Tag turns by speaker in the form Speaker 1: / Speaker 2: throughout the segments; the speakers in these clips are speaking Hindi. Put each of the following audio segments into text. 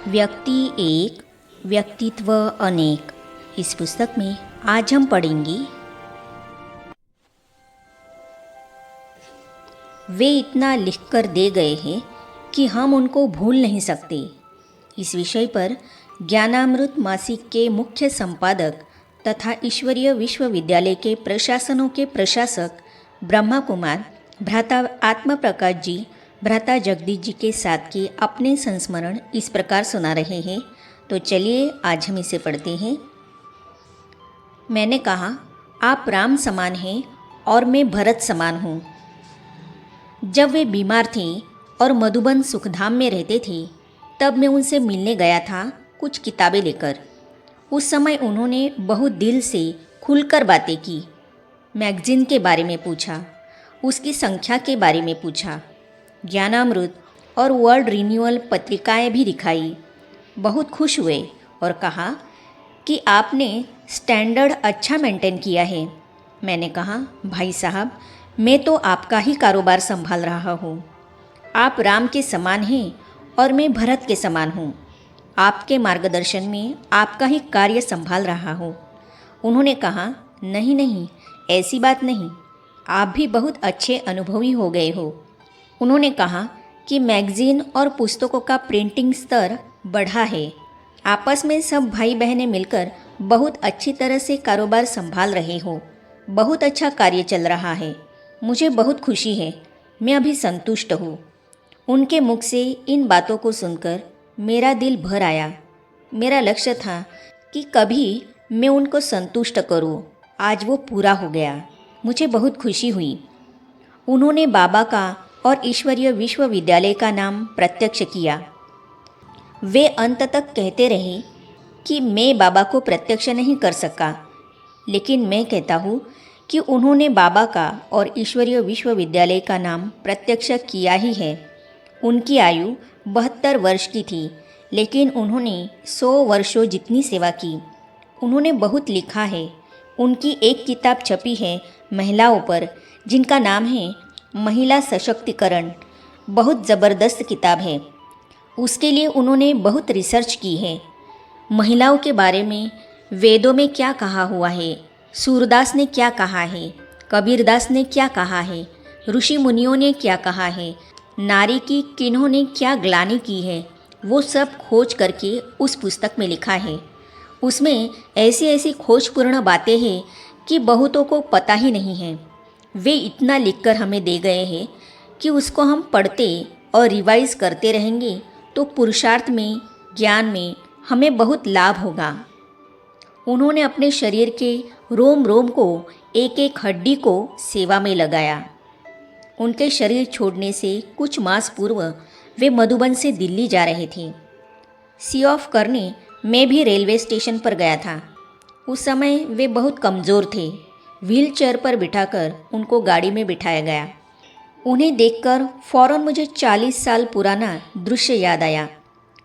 Speaker 1: व्यक्ति एक, व्यक्तित्व अनेक। इस पुस्तक में आज हम पढ़ेंगे वे इतना लिखकर दे गए हैं कि हम उनको भूल नहीं सकते। इस विषय पर ज्ञानामृत मासिक के मुख्य संपादक तथा ईश्वरीय विश्वविद्यालय के प्रशासनों के प्रशासक ब्रह्मा कुमार भ्राता आत्म प्रकाश जी भ्राता जगदीश जी के साथ के अपने संस्मरण इस प्रकार सुना रहे हैं। तो चलिए आज हम इसे पढ़ते हैं। मैंने कहा, आप राम समान हैं और मैं भरत समान हूँ। जब वे बीमार थे और मधुबन सुखधाम में रहते थे, तब मैं उनसे मिलने गया था कुछ किताबें लेकर। उस समय उन्होंने बहुत दिल से खुलकर बातें की। मैगज़ीन के बारे में पूछा, उसकी संख्या के बारे में पूछा। ज्ञानामृत और वर्ल्ड रिन्यूअल पत्रिकाएं भी दिखाई। बहुत खुश हुए और कहा कि आपने स्टैंडर्ड अच्छा मेंटेन किया है। मैंने कहा, भाई साहब, मैं तो आपका ही कारोबार संभाल रहा हूँ। आप राम के समान हैं और मैं भरत के समान हूँ। आपके मार्गदर्शन में आपका ही कार्य संभाल रहा हूँ। उन्होंने कहा, नहीं नहीं, ऐसी बात नहीं, आप भी बहुत अच्छे अनुभवी हो गए हो। उन्होंने कहा कि मैगज़ीन और पुस्तकों का प्रिंटिंग स्तर बढ़ा है। आपस में सब भाई बहनें मिलकर बहुत अच्छी तरह से कारोबार संभाल रहे हो। बहुत अच्छा कार्य चल रहा है। मुझे बहुत खुशी है। मैं अभी संतुष्ट हूँ। उनके मुख से इन बातों को सुनकर मेरा दिल भर आया। मेरा लक्ष्य था कि कभी मैं उनको संतुष्ट करूँ। आज वो पूरा हो गया। मुझे बहुत खुशी हुई। उन्होंने बाबा का और ईश्वरीय विश्वविद्यालय का नाम प्रत्यक्ष किया। वे अंत तक कहते रहे कि मैं बाबा को प्रत्यक्ष नहीं कर सका, लेकिन मैं कहता हूँ कि उन्होंने बाबा का और ईश्वरीय विश्वविद्यालय का नाम प्रत्यक्ष किया ही है। उनकी आयु 72 वर्ष की थी, लेकिन उन्होंने 100 वर्षों जितनी सेवा की। उन्होंने बहुत लिखा है। उनकी एक किताब छपी है महिलाओं पर, जिनका नाम है महिला सशक्तिकरण। बहुत ज़बरदस्त किताब है। उसके लिए उन्होंने बहुत रिसर्च की है। महिलाओं के बारे में वेदों में क्या कहा हुआ है, सूरदास ने क्या कहा है, कबीरदास ने क्या कहा है, ऋषि मुनियों ने क्या कहा है, नारी की किन्होंने क्या ग्लानि की है, वो सब खोज करके उस पुस्तक में लिखा है। उसमें ऐसी ऐसी खोजपूर्ण बातें हैं कि बहुतों को पता ही नहीं है। वे इतना लिखकर हमें दे गए हैं कि उसको हम पढ़ते और रिवाइज करते रहेंगे तो पुरुषार्थ में, ज्ञान में हमें बहुत लाभ होगा। उन्होंने अपने शरीर के रोम रोम को, एक एक हड्डी को सेवा में लगाया। उनके शरीर छोड़ने से कुछ मास पूर्व वे मधुबन से दिल्ली जा रहे थे। सी ऑफ करने मैं भी रेलवे स्टेशन पर गया था। उस समय वे बहुत कमज़ोर थे। व्हील चेयर पर बिठाकर उनको गाड़ी में बिठाया गया। उन्हें देखकर फ़ौरन मुझे 40 साल पुराना दृश्य याद आया।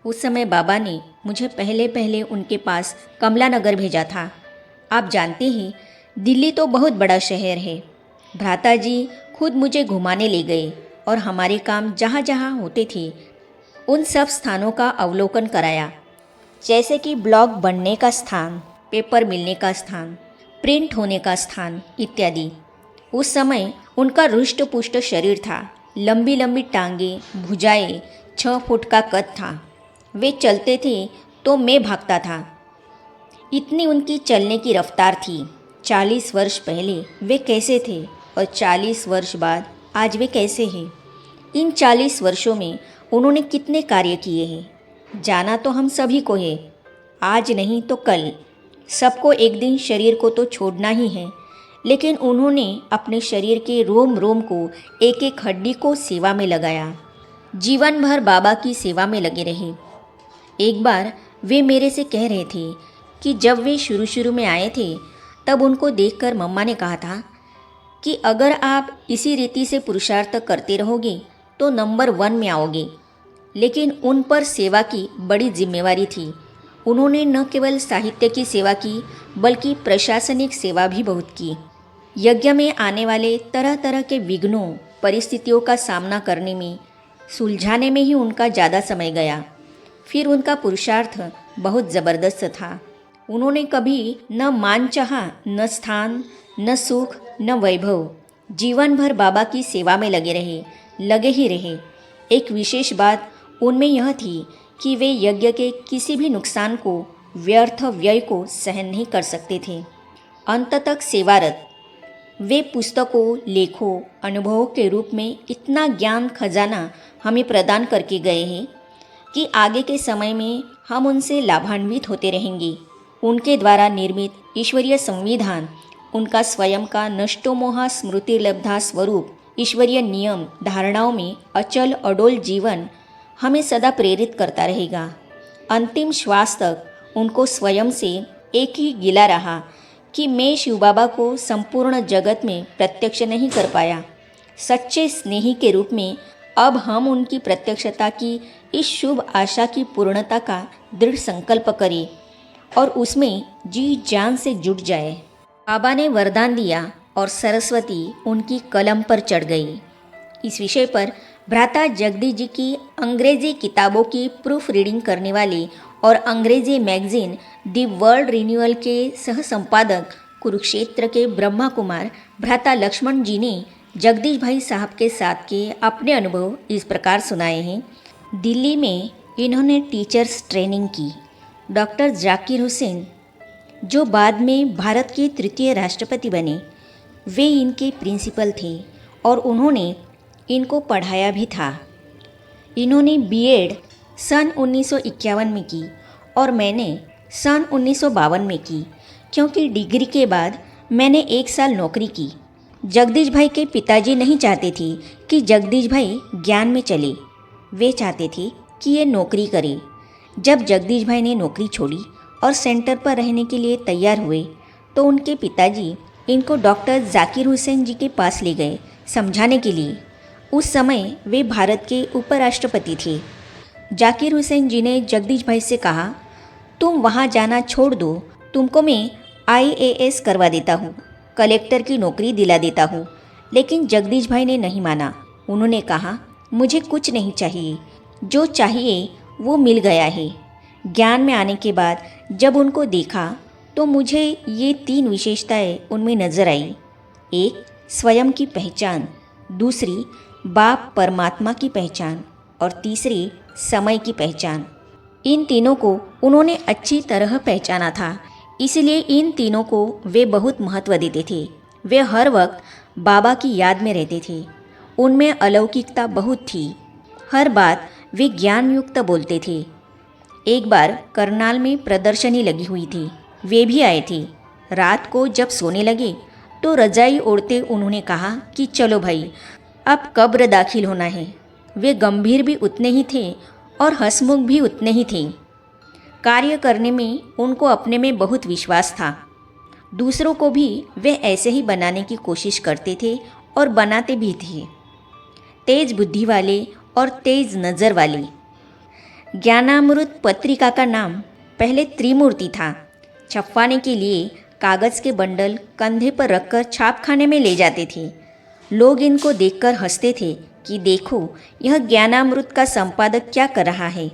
Speaker 1: उस समय बाबा ने मुझे पहले पहले उनके पास कमला नगर भेजा था। आप जानते हैं, दिल्ली तो बहुत बड़ा शहर है। भ्राता जी खुद मुझे घुमाने ले गए और हमारे काम जहाँ जहाँ होते थे उन सब स्थानों का अवलोकन कराया, जैसे कि ब्लॉग बनने का स्थान, पेपर मिलने का स्थान, प्रिंट होने का स्थान इत्यादि। उस समय उनका रुष्ट पुष्ट शरीर था, लंबी लंबी टांगें, भुजाएं, 6 फुट का कद था। वे चलते थे तो मैं भागता था। इतनी उनकी चलने की रफ्तार थी। 40 वर्ष पहले वे कैसे थे और 40 वर्ष बाद आज वे कैसे हैं। इन 40 वर्षों में उन्होंने कितने कार्य किए हैं, जाना तो हम सभी को है। आज नहीं तो कल सबको एक दिन शरीर को तो छोड़ना ही है, लेकिन उन्होंने अपने शरीर के रोम रोम को, एक एक हड्डी को सेवा में लगाया। जीवन भर बाबा की सेवा में लगे रहे। एक बार वे मेरे से कह रहे थे कि जब वे शुरू शुरू में आए थे तब उनको देखकर मम्मा ने कहा था कि अगर आप इसी रीति से पुरुषार्थ करते रहोगे तो नंबर 1 में आओगे। लेकिन उन पर सेवा की बड़ी जिम्मेवारी थी। उन्होंने न केवल साहित्य की सेवा की, बल्कि प्रशासनिक सेवा भी बहुत की। यज्ञ में आने वाले तरह तरह के विघ्नों, परिस्थितियों का सामना करने में, सुलझाने में ही उनका ज़्यादा समय गया। फिर उनका पुरुषार्थ बहुत ज़बरदस्त था। उन्होंने कभी न मान चाहा, न स्थान, न सुख, न वैभव। जीवन भर बाबा की सेवा में लगे ही रहे। एक विशेष बात उनमें यह थी कि वे यज्ञ के किसी भी नुकसान को, व्यर्थ व्यय को सहन नहीं कर सकते थे। अंत तक सेवारत वे पुस्तकों, लेखों, अनुभवों के रूप में इतना ज्ञान खजाना हमें प्रदान करके गए हैं कि आगे के समय में हम उनसे लाभान्वित होते रहेंगे। उनके द्वारा निर्मित ईश्वरीय संविधान, उनका स्वयं का नष्टोमोहा स्मृतिलब्धा स्वरूप, ईश्वरीय नियम धारणाओं में अचल अडोल जीवन हमें सदा प्रेरित करता रहेगा। अंतिम श्वास तक उनको स्वयं से एक ही गिला रहा कि मैं शिव बाबा को संपूर्ण जगत में प्रत्यक्ष नहीं कर पाया। सच्चे स्नेही के रूप में अब हम उनकी प्रत्यक्षता की इस शुभ आशा की पूर्णता का दृढ़ संकल्प करें और उसमें जी जान से जुट जाए। बाबा ने वरदान दिया और सरस्वती उनकी कलम पर चढ़ गई। इस विषय पर भ्राता जगदीश जी की अंग्रेजी किताबों की प्रूफ रीडिंग करने वाले और अंग्रेजी मैगजीन दी वर्ल्ड रिन्यूअल के सह संपादक कुरुक्षेत्र के ब्रह्मा कुमार भ्राता लक्ष्मण जी ने जगदीश भाई साहब के साथ के अपने अनुभव इस प्रकार सुनाए हैं। दिल्ली में इन्होंने टीचर्स ट्रेनिंग की। डॉक्टर जाकिर हुसैन, जो बाद में भारत के तृतीय राष्ट्रपति बने, वे इनके प्रिंसिपल थे और उन्होंने इनको पढ़ाया भी था। इन्होंने बीएड सन 1951 में की और मैंने सन 1952 में की, क्योंकि डिग्री के बाद मैंने 1 साल नौकरी की। जगदीश भाई के पिताजी नहीं चाहते थे कि जगदीश भाई ज्ञान में चले, वे चाहते थे कि ये नौकरी करे। जब जगदीश भाई ने नौकरी छोड़ी और सेंटर पर रहने के लिए तैयार हुए तो उनके पिताजी इनको डॉक्टर जाकिर हुसैन जी के पास ले गए समझाने के लिए। उस समय वे भारत के उपराष्ट्रपति थे। जाकिर हुसैन जी ने जगदीश भाई से कहा, तुम वहाँ जाना छोड़ दो, तुमको मैं IAS करवा देता हूँ, कलेक्टर की नौकरी दिला देता हूँ। लेकिन जगदीश भाई ने नहीं माना। उन्होंने कहा, मुझे कुछ नहीं चाहिए, जो चाहिए वो मिल गया है। ज्ञान में आने के बाद जब उनको देखा तो मुझे ये 3 विशेषताएं उनमें नजर आई। एक, स्वयं की पहचान, दूसरी, बाप परमात्मा की पहचान और तीसरी, समय की पहचान। इन तीनों को उन्होंने अच्छी तरह पहचाना था, इसलिए इन तीनों को वे बहुत महत्व देते थे। वे हर वक्त बाबा की याद में रहते थे। उनमें अलौकिकता बहुत थी। हर बात वे ज्ञान युक्त बोलते थे। एक बार करनाल में प्रदर्शनी लगी हुई थी, वे भी आए थे। रात को जब सोने लगे तो रजाई ओढ़ते उन्होंने कहा कि चलो भाई, अब कब्र दाखिल होना है। वे गंभीर भी उतने ही थे और हंसमुख भी उतने ही थे। कार्य करने में उनको अपने में बहुत विश्वास था। दूसरों को भी वे ऐसे ही बनाने की कोशिश करते थे और बनाते भी थे। तेज बुद्धि वाले और तेज नज़र वाले। ज्ञानामृत पत्रिका का नाम पहले त्रिमूर्ति था। छपवाने के लिए कागज़ के बंडल कंधे पर रखकर छापखाने में ले जाते थे। लोग इनको देखकर हंसते थे कि देखो यह ज्ञानामृत का संपादक क्या कर रहा है।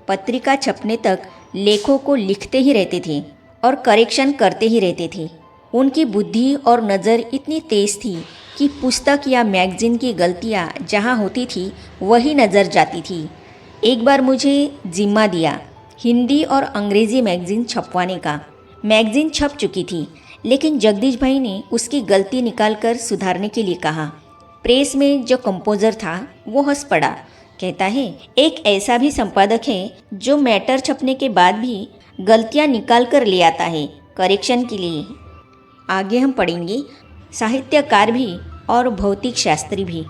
Speaker 1: पत्रिका छपने तक लेखों को लिखते ही रहते थे और करेक्शन करते ही रहते थे। उनकी बुद्धि और नज़र इतनी तेज़ थी कि पुस्तक या मैगज़ीन की गलतियाँ जहाँ होती थी वही नज़र जाती थी। एक बार मुझे जिम्मा दिया हिंदी और अंग्रेज़ी मैगज़ीन छपवाने का। मैगज़ीन छप चुकी थी, लेकिन जगदीश भाई ने उसकी गलती निकालकर सुधारने के लिए कहा। प्रेस में जो कंपोज़र था वो हंस पड़ा। कहता है, एक ऐसा भी संपादक है जो मैटर छपने के बाद भी गलतियाँ निकाल कर ले आता है करेक्शन के लिए। आगे हम पढ़ेंगे साहित्यकार भी और भौतिक शास्त्री भी।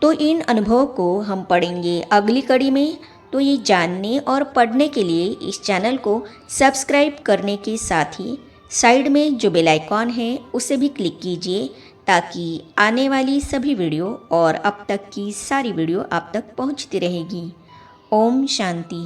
Speaker 1: तो इन अनुभवों को हम पढ़ेंगे अगली कड़ी में। तो ये जानने और पढ़ने के लिए इस चैनल को सब्सक्राइब करने के साथ ही साइड में जो बेल आइकॉन है उसे भी क्लिक कीजिए, ताकि आने वाली सभी वीडियो और अब तक की सारी वीडियो आप तक पहुंचती रहेगी। ओम शांति।